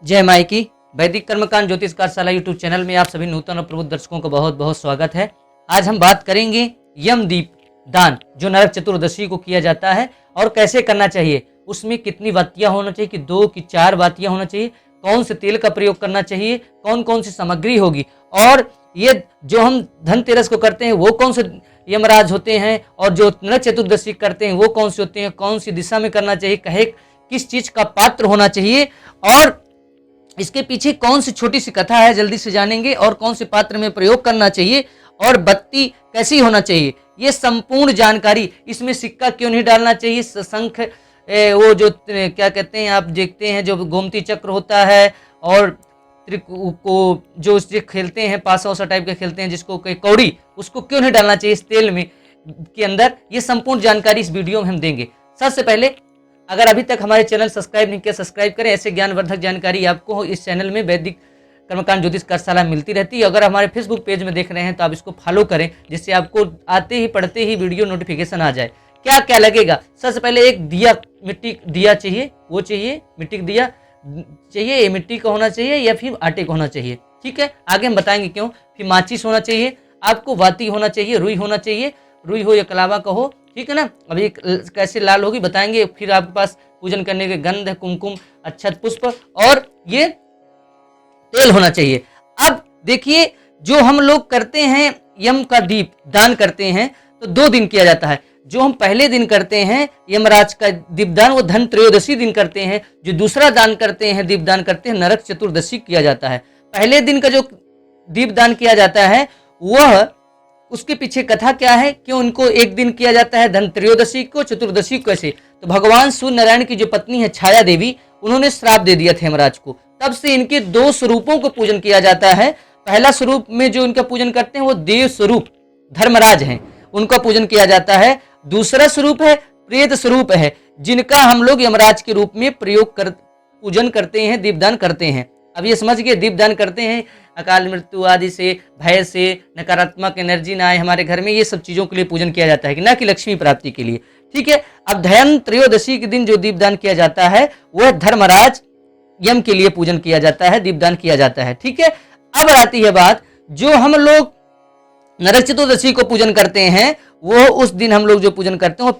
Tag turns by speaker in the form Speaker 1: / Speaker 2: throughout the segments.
Speaker 1: जय माई की। वैदिक कर्मकांड ज्योतिष कार्यशाला यूट्यूब चैनल में आप सभी नूतन और प्रबुद्ध दर्शकों का बहुत बहुत स्वागत है। आज हम बात करेंगे यमदीप दान जो नरक चतुर्दशी को किया जाता है और कैसे करना चाहिए, उसमें कितनी बातियां होना चाहिए कि 2 की 4 बातियां होना चाहिए, कौन से तेल का प्रयोग करना चाहिए, कौन कौन सी सामग्री होगी, और ये जो हम धनतेरस को करते हैं वो कौन से यमराज होते हैं, और जो नरक चतुर्दशी करते हैं वो कौन से होते हैं, कौन सी दिशा में करना चाहिए, कहे किस चीज का पात्र होना चाहिए, और इसके पीछे कौन सी छोटी सी कथा है जल्दी से जानेंगे, और कौन से पात्र में प्रयोग करना चाहिए, और बत्ती कैसी होना चाहिए, ये संपूर्ण जानकारी। इसमें सिक्का क्यों नहीं डालना चाहिए, शंख वो जो क्या कहते हैं आप देखते हैं जो गोमती चक्र होता है, और को जो उससे खेलते हैं पासा वसा टाइप के खेलते हैं जिसको कौड़ी, उसको क्यों नहीं डालना चाहिए इस तेल में के अंदर, ये संपूर्ण जानकारी इस वीडियो में हम देंगे। सबसे पहले अगर अभी तक हमारे चैनल सब्सक्राइब नहीं किया सब्सक्राइब करें, ऐसे ज्ञानवर्धक जानकारी आपको इस चैनल में वैदिक कर्मकांड ज्योतिष कार्यशाला मिलती रहती है। अगर हमारे फेसबुक पेज में देख रहे हैं तो आप इसको फॉलो करें, जिससे आपको आते ही पढ़ते ही वीडियो नोटिफिकेशन आ जाए। क्या क्या लगेगा, सबसे पहले एक दिया, मिट्टी दिया चाहिए, वो चाहिए मिट्टी का दिया चाहिए, ये मिट्टी का होना चाहिए या फिर आटे का होना चाहिए, ठीक है, आगे हम बताएंगे क्यों। फिर माचिस होना चाहिए, आपको वाती होना चाहिए, रुई होना चाहिए, रुई हो या कलावा का हो, ठीक है ना। अभी कैसे लाल होगी बताएंगे। फिर आपके पास पूजन करने के गंध, कुमकुम, अक्षत, पुष्प और ये तेल होना चाहिए। अब देखिए, जो हम लोग करते हैं यम का दीप दान करते हैं तो 2 दिन किया जाता है। जो हम पहले दिन करते हैं यमराज का दीपदान, वो धन त्रयोदशी दिन करते हैं। जो दूसरा दान करते हैं, दीपदान करते हैं, नरक चतुर्दशी किया जाता है। पहले दिन का जो दीपदान किया जाता है वह, उसके पीछे कथा क्या है, क्यों उनको एक दिन किया जाता है, धन त्रयोदशी को, चतुर्दशी को कैसे। तो भगवान सूर्य नारायण की जो पत्नी है छाया देवी, उन्होंने श्राप दे दिया था यमराज को, तब से इनके 2 स्वरूपों को पूजन किया जाता है। पहला स्वरूप में जो इनका पूजन करते हैं वो देव स्वरूप धर्मराज हैं, उनका पूजन किया जाता है। दूसरा स्वरूप है प्रेत स्वरूप है, जिनका हम लोग यमराज के रूप में पूजन करते हैं, दीपदान करते हैं। अब ये समझ गए, दीपदान करते हैं अकाल मृत्यु आदि से, भय से, नकारात्मक एनर्जी ना आए हमारे घर में, ये सब चीजों के लिए पूजन किया जाता है कि ना कि लक्ष्मी प्राप्ति के लिए, ठीक है। अब धन त्रयोदशी के दिन जो दीपदान किया जाता है वह धर्मराज यम के लिए पूजन किया जाता है, दीपदान किया जाता है, ठीक है। अब आती है बात, जो हम लोग नरक चतुर्दशी को पूजन करते हैं वो उस दिन हम लोग जो पूजन करते हैं वो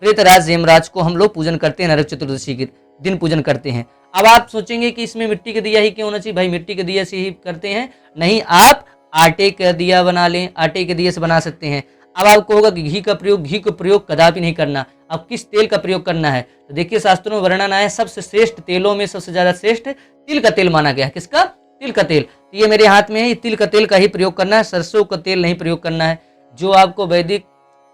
Speaker 1: प्रेतराज यमराज को हम लोग पूजन करते हैं, नरक चतुर्दशी के दिन पूजन करते हैं। अब आप सोचेंगे कि इसमें मिट्टी का दिया ही क्यों होना चाहिए, भाई मिट्टी के दिया से ही करते हैं, नहीं, आप आटे का दिया बना लें, आटे के दिए से बना सकते हैं। अब आपको होगा कि घी का प्रयोग कदापि नहीं करना। अब किस तेल का प्रयोग करना है, तो देखिए शास्त्रों में वर्णन आया, सबसे श्रेष्ठ तेलों में सबसे ज्यादा श्रेष्ठ तिल का तेल माना गया। किसका? तिल का तेल। तो ये मेरे हाथ में है, तिल का तेल का ही प्रयोग करना है, सरसों का तेल नहीं प्रयोग करना है। जो आपको वैदिक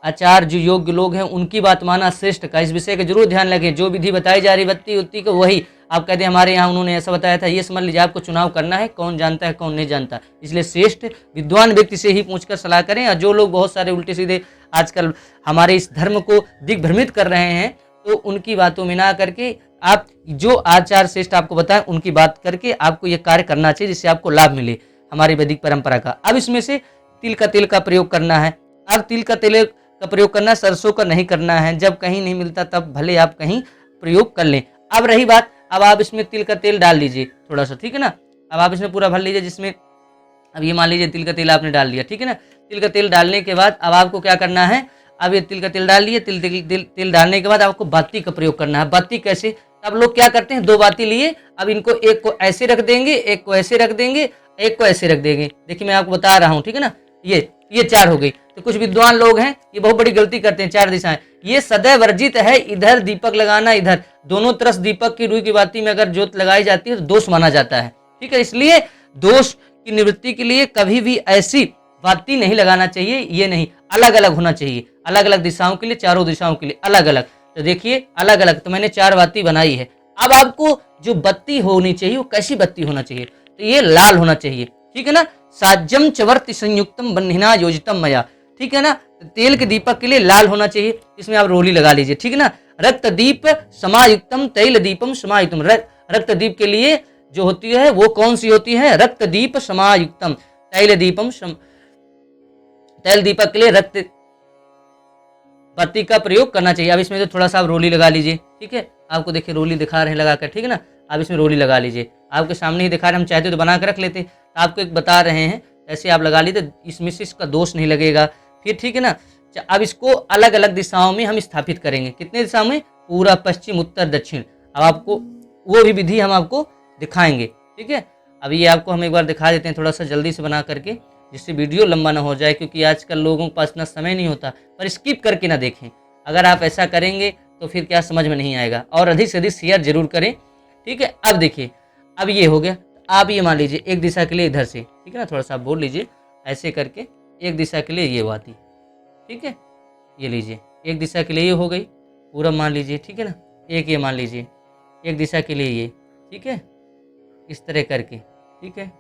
Speaker 1: आचार जो योग्य लोग हैं उनकी बात माना, श्रेष्ठ का, इस विषय का जरूर ध्यान रखें। जो विधि बताई जा रही बत्ती उत्ती को वही आप कहते हैं हमारे यहाँ उन्होंने ऐसा बताया था, ये समझ लीजिए आपको चुनाव करना है, कौन जानता है कौन नहीं जानता। इसलिए श्रेष्ठ विद्वान व्यक्ति से ही पूछकर सलाह करें। और जो लोग बहुत सारे उल्टे सीधे आजकल हमारे इस धर्म को दिग्भ्रमित कर रहे हैं, तो उनकी बातों में ना करके आप जो आचार श्रेष्ठ आपको बताएं उनकी बात करके आपको ये कार्य करना चाहिए, जिससे आपको लाभ मिले हमारी वैदिक परंपरा का। अब इसमें से तिल का तेल का प्रयोग करना है। अब तिल का तेल का प्रयोग करना, सरसों का नहीं करना है। जब कहीं नहीं मिलता तब भले आप कहीं प्रयोग कर लें। अब रही बात, अब आप इसमें तिल का तेल डाल लीजिए थोड़ा सा, ठीक है ना। अब आप इसमें पूरा भर लीजिए, जिसमें अब ये मान लीजिए तिल का तेल आपने डाल लिया, ठीक है ना। तिल का तेल डालने के बाद अब आपको क्या करना है, अब ये तिल का तेल डाल लिए, तिल डालने के बाद आपको बाती का प्रयोग करना है। बाती कैसे, अब लोग क्या करते हैं, 2 बाती लिए, अब इनको एक को ऐसे रख देंगे, एक को ऐसे रख देंगे, एक को ऐसे रख देंगे। देखिए मैं आपको बता रहा हूँ, ठीक है ना। ये 4 हो गई। तो कुछ विद्वान लोग हैं ये बहुत बड़ी गलती करते हैं, 4 दिशाएं, ये सदैव वर्जित है। इधर दीपक लगाना, इधर दोनों तरफ दीपक की रुई की बाती में अगर जोत लगाई जाती है तो दोष माना जाता है, ठीक है। इसलिए दोष की निवृत्ति के लिए कभी भी ऐसी बाती नहीं लगाना चाहिए, ये नहीं, अलग अलग होना चाहिए, अलग अलग दिशाओं के लिए, चारों दिशाओं के लिए अलग अलग। तो देखिए अलग अलग, तो मैंने 4 बाती बनाई है। अब आपको जो बत्ती होनी चाहिए वो कैसी बत्ती होना चाहिए, तो ये लाल होना चाहिए, ठीक है ना। साज्यम चवर्ति संयुक्तम बन्हिना योजितम मया, ठीक है ना। तेल के दीपक के लिए लाल होना चाहिए, इसमें आप रोली लगा लीजिए, ठीक है ना। रक्त दीप समायुक्तम तैल दीपम समायुक्तम, रक्त दीप के लिए जो होती है वो कौन सी होती है, रक्त दीप समायुक्तम तैल दीपम, तैल दीपक के लिए रक्त बत्ती का प्रयोग करना चाहिए। अब इसमें तो थोड़ा सा आप रोली लगा लीजिए, ठीक है। आपको देखिए रोली दिखा रहे हैं लगाकर, ठीक है ना। आप इसमें रोली लगा लीजिए। आपके सामने ही दिखा रहे, हम चाहते तो बना के रख लेते, तो आपको एक बता रहे हैं, ऐसे आप लगा लीजिए, इसमें से इसका दोष नहीं लगेगा। फिर ठीक है ना। अब इसको अलग अलग दिशाओं में हम स्थापित करेंगे। कितने दिशाओं में? पूरा, पश्चिम, उत्तर, दक्षिण। अब आपको वो भी विधि हम आपको दिखाएंगे, ठीक है। अब ये आपको हम एक बार दिखा देते हैं थोड़ा सा जल्दी से बना करके, जिससे वीडियो लंबा ना हो जाए, क्योंकि आजकल लोगों के पास इतना समय नहीं होता। पर स्किप करके ना देखें, अगर आप ऐसा करेंगे तो फिर क्या समझ में नहीं आएगा। और अधिक से अधिक शेयर जरूर करें, ठीक है। अब देखिए, अब ये हो गया। आप ये मान लीजिए एक दिशा के लिए इधर से, ठीक है ना, थोड़ा सा आप बोल लीजिए ऐसे करके, एक दिशा के लिए ये बात, ठीक है। ये लीजिए, एक दिशा के लिए ये हो गई, पूरब मान लीजिए, ठीक है ना। एक ये मान लीजिए, एक दिशा के लिए ये, ठीक है, इस तरह करके, ठीक है।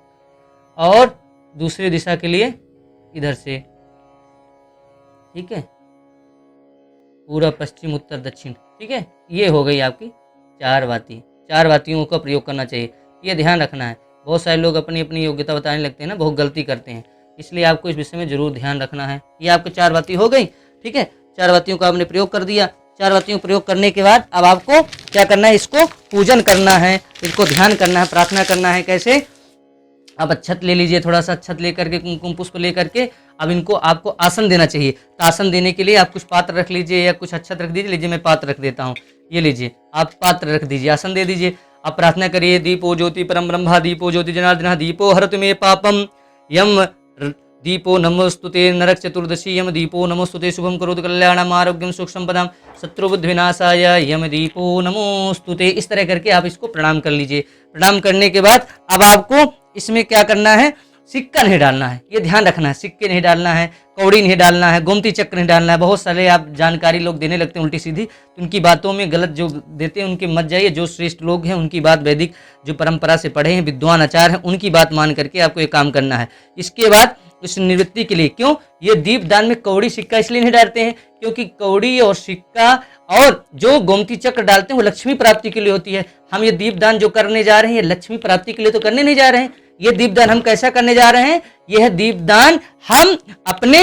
Speaker 1: और दूसरी दिशा के लिए इधर से, ठीक है, पूरा, पश्चिम, उत्तर, दक्षिण, ठीक है। ये हो गई आपकी चार बाती। चार बातियों का प्रयोग करना चाहिए, ये ध्यान रखना है। बहुत सारे लोग अपनी अपनी योग्यता बताने लगते हैं ना, बहुत गलती करते हैं, इसलिए आपको इस विषय में जरूर ध्यान रखना है। ये आपकी चार बाती हो गई, ठीक है। चार बातियों का आपने प्रयोग कर दिया। चार बातियों का प्रयोग करने के बाद अब आपको क्या करना है? इसको पूजन करना है, इसको ध्यान करना है, प्रार्थना करना है। कैसे? आप अक्षत ले लीजिए, थोड़ा सा अक्षत लेकर के, कुमकुम पुष्प लेकर के, अब इनको आपको आसन देना चाहिए। तो आसन देने के लिए आप कुछ पात्र रख लीजिए या कुछ अक्षत रख दीजिए। लीजिए मैं पात्र रख देता हूँ, ये लीजिए, आप पात्र रख दीजिए, आसन दे दीजिए। आप प्रार्थना करिए, दीपो ज्योति परम ब्रह्मा, दीपो ज्योति जनार्दन, दीपो हरतु मे पापम, यम दीपो नमोस्तुते नरक चतुर्दशी, यम दीपो नमोस्तुते शुभम करोतु कल्याणम आरोग्यम सुख संपदाम शत्रुबुद्धि विनाशाय, यम दीपो नमोस्तुते। इस तरह करके आप इसको प्रणाम कर लीजिए। प्रणाम करने के बाद अब आपको इसमें क्या करना है? सिक्का नहीं डालना है, ये ध्यान रखना है। सिक्के नहीं डालना है, कौड़ी नहीं डालना है, गोमती चक्र नहीं डालना है। बहुत सारे आप जानकारी लोग देने लगते हैं उल्टी सीधी, तो उनकी बातों में गलत जो देते हैं उनके मत जाइए। जो श्रेष्ठ लोग हैं उनकी बात, वैदिक जो परंपरा से पढ़े हैं, विद्वान आचार्य हैं, उनकी बात मान करके आपको ये काम करना है। इसके बाद उस निवृत्ति के लिए, क्यों ये दीप दान में कौड़ी सिक्का इसलिए नहीं डालते हैं? क्योंकि कौड़ी और सिक्का और जो गोमती चक्र डालते हैं वो लक्ष्मी प्राप्ति के लिए होती है। हम ये दीप दान जो करने जा रहे हैं, ये लक्ष्मी प्राप्ति के लिए तो करने नहीं जा रहे हैं। ये दीपदान हम कैसा करने जा रहे हैं? यह दीपदान हम अपने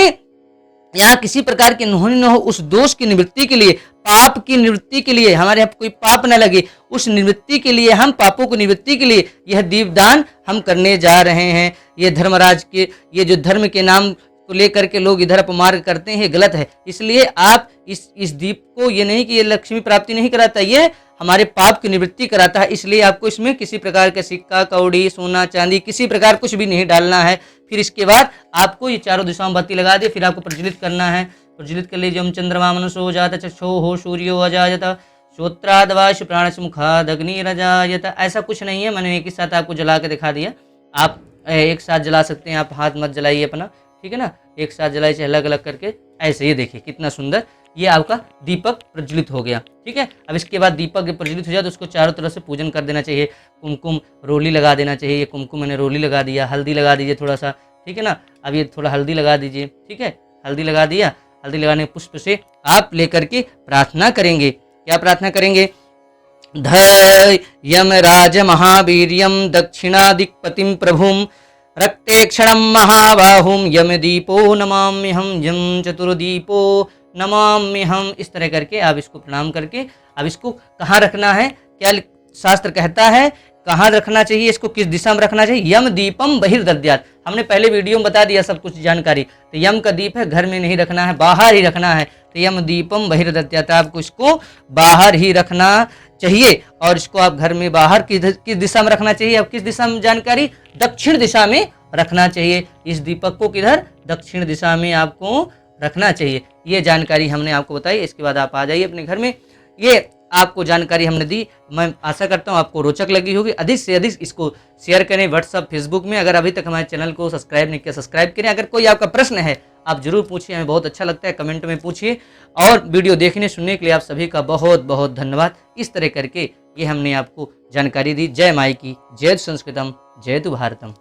Speaker 1: यहाँ किसी प्रकार के न हो उस दोष की निवृत्ति के लिए, पाप की निवृत्ति के लिए, हमारे यहाँ कोई पाप न लगे उस निवृत्ति के लिए, हम पापों को निवृत्ति के लिए यह दीपदान हम करने जा रहे हैं। ये धर्मराज के, ये जो धर्म के नाम को लेकर के लोग इधर अपमार्ग करते हैं, ये गलत है। इसलिए आप इस दीप को, ये नहीं कि ये लक्ष्मी प्राप्ति नहीं कराता, ये हमारे पाप की निवृत्ति कराता है। इसलिए आपको इसमें किसी प्रकार के सिक्का, कौड़ी, सोना, चांदी, किसी प्रकार कुछ भी नहीं डालना है। फिर इसके बाद आपको ये चारों दिशाओं में बत्ती लगा दी। फिर आपको प्रज्वलित करना है। प्रज्वलित कर लीजिए। ओम चंद्रमा मनुषो जात चक्षो हो सूर्यो अजायत श्रोत्रादवाश प्राणश मुखाद अग्निरजायत। ऐसा कुछ नहीं है, मैंने एक ही साथ आपको जला के दिखा दिया। आप एक साथ जला सकते हैं, आप हाथ मत जलाइए अपना, ठीक है ना। एक साथ जलाई चाहिए, अलग अलग करके ऐसे। ये देखिए कितना सुंदर ये आपका दीपक प्रज्वलित हो गया, ठीक है। अब इसके बाद दीपक प्रज्वलित हो जाए तो उसको चारों तरफ से पूजन कर देना चाहिए। कुमकुम रोली लगा देना चाहिए। ये कुमकुम मैंने रोली लगा दिया। हल्दी लगा दीजिए थोड़ा सा, ठीक है ना। अब ये थोड़ा हल्दी लगा दीजिए, ठीक है। हल्दी लगा दिया। हल्दी लगाने के पुष्प से आप लेकर के प्रार्थना करेंगे। क्या प्रार्थना करेंगे? धय यमराज महावीर्यम दक्षिणादिक्पतिम प्रभुम रक्ते क्षणम महाबाहुम यम दीपो नमाम्यहम यम चतुर्दीपो नमाम्यहम। इस तरह करके आप इसको प्रणाम करके अब इसको कहाँ रखना है? क्या शास्त्र कहता है कहाँ रखना चाहिए? इसको किस दिशा में रखना चाहिए? यम दीपम बहिर्दद्यात्। हमने पहले वीडियो में बता दिया सब कुछ जानकारी। तो यम का दीप है, घर में नहीं रखना है, बाहर ही रखना है। तो यम दीपम बहिर्दद्यात्, आपको इसको बाहर ही रखना चाहिए। और इसको आप घर में बाहर किस दिशा में रखना चाहिए? अब किस दिशा में जानकारी? दक्षिण दिशा में रखना चाहिए। इस दीपक को किधर? दक्षिण दिशा में आपको रखना चाहिए। ये जानकारी हमने आपको बताई। इसके बाद आप आ जाइए अपने घर में। ये आपको जानकारी हमने दी, मैं आशा करता हूँ आपको रोचक लगी होगी। अधिक से अधिक इसको शेयर करें व्हाट्सअप, फेसबुक में। अगर अभी तक हमारे चैनल को सब्सक्राइब नहीं किया, सब्सक्राइब करें। अगर कोई आपका प्रश्न है आप जरूर पूछिए, हमें बहुत अच्छा लगता है, कमेंट में पूछिए। और वीडियो देखने सुनने के लिए आप सभी का बहुत बहुत धन्यवाद। इस तरह करके ये हमने आपको जानकारी दी। जय माई की, जय संस्कृतम, जय तु भारतम।